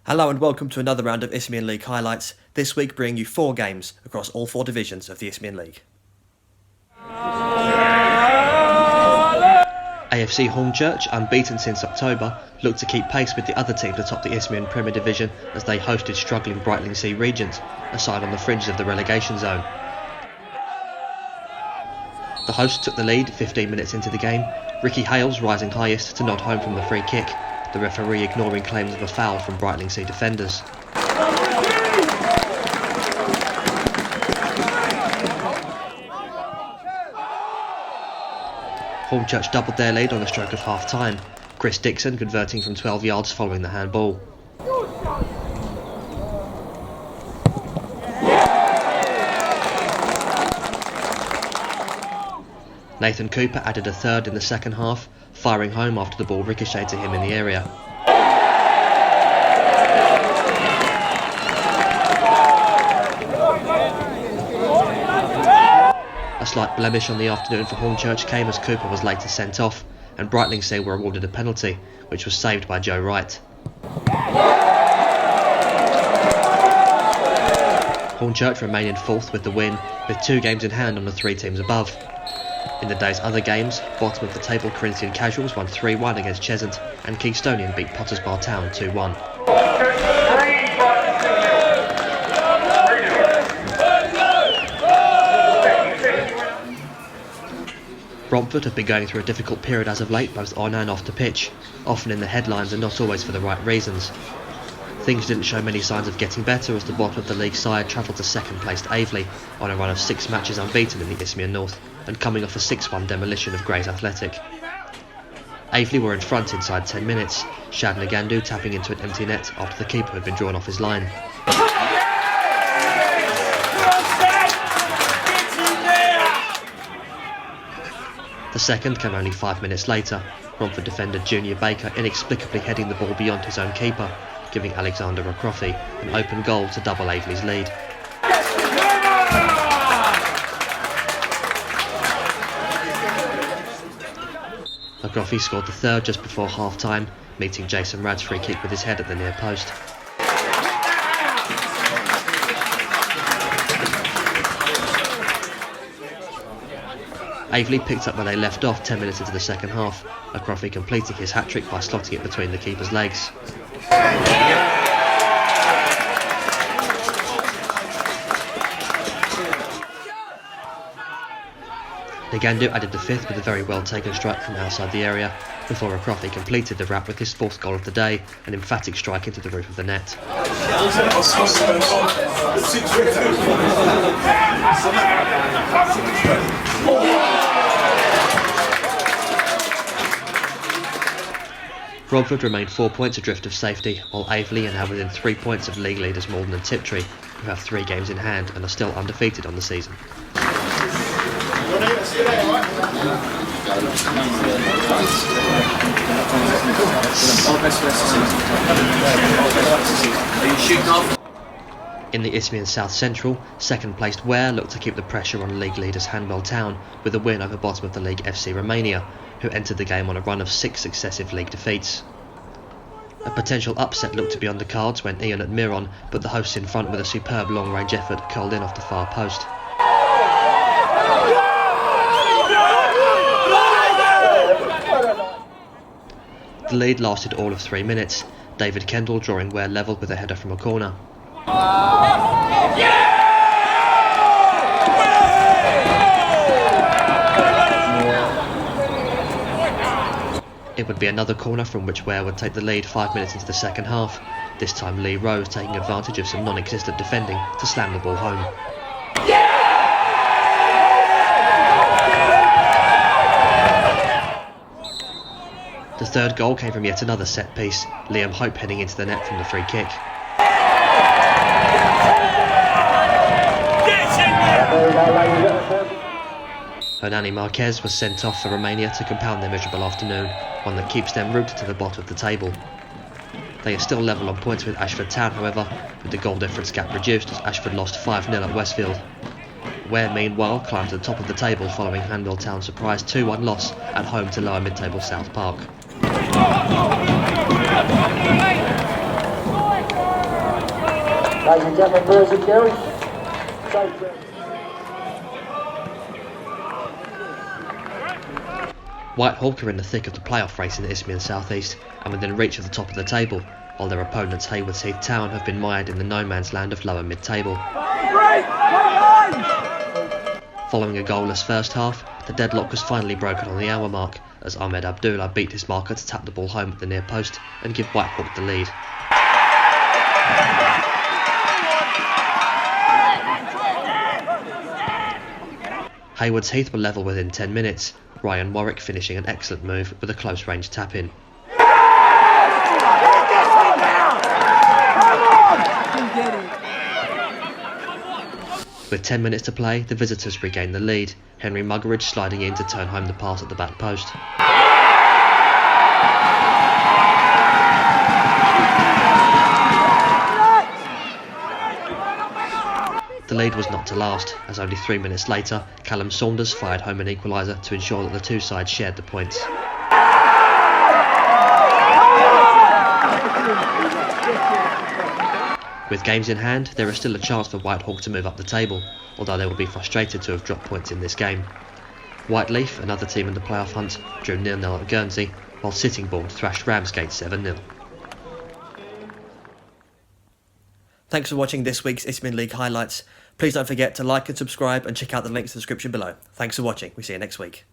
Hello and welcome to another round of Isthmian League highlights, this week bringing you 4 games across all 4 divisions of the Isthmian League. AFC Hornchurch, unbeaten since October, looked to keep pace with the other teams atop the Isthmian Premier Division as they hosted struggling Brightlingsea Regent, a side on the fringes of the relegation zone. The hosts took the lead 15 minutes into the game, Ricky Hales rising highest to nod home from the free kick, the referee ignoring claims of a foul from Brightlingsea defenders. Hornchurch doubled their lead on the stroke of half-time, Chris Dixon converting from 12 yards following the handball. Nathan Cooper added a third in the second half, firing home after the ball ricocheted to him in the area. A slight blemish on the afternoon for Hornchurch came as Cooper was later sent off, and Brightlingsea were awarded a penalty, which was saved by Joe Wright. Hornchurch remain in fourth with the win, with 2 games in hand on the 3 teams above. In the day's other games, bottom of the table Corinthian Casuals won 3-1 against Cheshunt, and Kingstonian beat Potters Bar Town 2-1. Romford have been going through a difficult period as of late, both on and off the pitch, often in the headlines and not always for the right reasons. Things didn't show many signs of getting better as the bottom of the league side travelled to second-placed Aveley on a run of 6 matches unbeaten in the Isthmian North, and coming off a 6-1 demolition of Grays Athletic. Aveley were in front inside 10 minutes, Shad Nagandu tapping into an empty net after the keeper had been drawn off his line. The second came only 5 minutes later, Romford defender Junior Baker inexplicably heading the ball beyond his own keeper, giving Alexander Rocroffi an open goal to double Aveley's lead. Rocroffi scored the third just before half-time, meeting Jason Rad's free kick with his head at the near post. Aveley picked up where they left off 10 minutes into the second half, Rocroffi completing his hat-trick by slotting it between the keeper's legs. Nagandu added the 5th with a very well taken strike from outside the area, before Rocroffi completed the wrap with his 4th goal of the day, an emphatic strike into the roof of the net. Romford remained 4 points adrift of safety, while Aveley are now within 3 points of league leaders Malden and Tiptree, who have 3 games in hand and are still undefeated on the season. In the Isthmian South Central, second-placed Ware looked to keep the pressure on league leaders Hanwell Town with a win over bottom of the league FC Romania, who entered the game on a run of 6 successive league defeats. A potential upset looked to be on the cards when Ian at Miron put the hosts in front with a superb long-range effort curled in off the far post. The lead lasted all of 3 minutes, David Kendall drawing Ware level with a header from a corner. It would be another corner from which Ware would take the lead 5 minutes into the second half, this time Lee Rose taking advantage of some non-existent defending to slam the ball home. The third goal came from yet another set piece, Liam Hope heading into the net from the free kick. Hernani Marquez was sent off for Romania to compound their miserable afternoon, one that keeps them rooted to the bottom of the table. They are still level on points with Ashford Town, however, with the goal difference gap reduced as Ashford lost 5-0 at Westfield. Ware meanwhile climbed to the top of the table following Hanwell Town's surprise 2-1 loss at home to lower mid-table South Park. Ladies and gentlemen, boys and girls, Whitehawk are in the thick of the playoff race in the Isthmian South East and within reach of the top of the table, while their opponents Haywards Heath Town have been mired in the no man's land of lower mid-table. Following a goalless first half, the deadlock was finally broken on the hour mark as Ahmed Abdullah beat his marker to tap the ball home at the near post and give Whitehawk the lead. Haywards Heath were level within 10 minutes, Ryan Warwick finishing an excellent move with a close range tap-in. With 10 minutes to play, the visitors regained the lead, Henry Muggeridge sliding in to turn home the pass at the back post. The lead was not to last, as only 3 minutes later, Callum Saunders fired home an equaliser to ensure that the two sides shared the points. With games in hand, there is still a chance for Whitehawk to move up the table, although they will be frustrated to have dropped points in this game. Whiteleaf, another team in the playoff hunt, drew 0-0 at Guernsey, while Sittingbourne thrashed Ramsgate 7-0. Thanks for watching this week's Isthmian League highlights. Please don't forget to like and subscribe and check out the links in the description below. Thanks for watching. We see you next week.